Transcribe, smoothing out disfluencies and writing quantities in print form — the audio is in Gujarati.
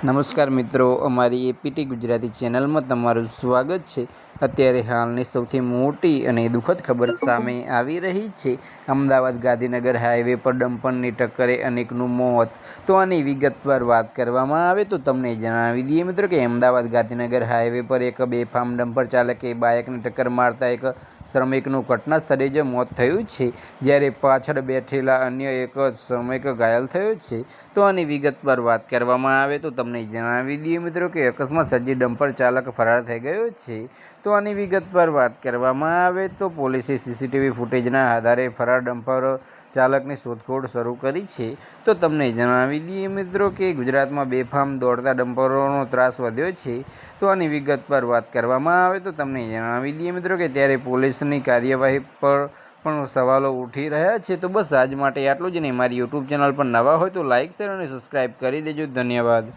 નમસ્કાર મિત્રો, અમારી એપીટી ગુજરાતી ચેનલમાં તમારું સ્વાગત છે। અત્યારે હાલની સૌથી મોટી અને દુઃખદ ખબર સામે આવી રહી છે। અમદાવાદ ગાંધીનગર હાઈવે પર ડમ્પરની ટક્કરે અનેકનું મોત। તો આની વિગતવાર વાત કરવામાં આવે તો તમને જણાવી દઈએ મિત્રો કે અમદાવાદ ગાંધીનગર હાઈવે પર એક બેફામ ડમ્પર ચાલકે બાઇકને ટક્કર મારતા એક શ્રમિકનું ઘટના સ્થળે જ મોત થયું છે, જ્યારે પાછળ બેઠેલા અન્ય એક શ્રમિક ઘાયલ થયો છે। તો આની વિગતવાર વાત કરવામાં આવે તો તમને જણાવી દઈએ મિત્રો કે અકસ્માત સર્જી ડમ્પર ચાલક ફરાર થઈ ગયો છે। તો આની વિગતવાર વાત કરવામાં આવે તો પોલીસે સીસીટીવી ફૂટેજના આધારે ફરાર ડમ્પર ચાલકની શોધખોળ શરૂ કરી છે। તો તમને જણાવી દઈએ મિત્રો કે ગુજરાતમાં બેફામ દોડતા ડમ્પરોનો ત્રાસ વધ્યો છે। તો આની વિગતવાર વાત કરવામાં આવે તો તમને જણાવી દઈએ મિત્રો કે ત્યારે પોલીસની કાર્યવાહી પર પણ સવાલો ઉઠી રહ્યા છે। તો બસ આજ માટે આટલું જ નહીં। મારી યુટ્યુબ ચેનલ પર નવા હોય તો લાઇક, શેર અને સબસ્ક્રાઈબ કરી દેજો। ધન્યવાદ।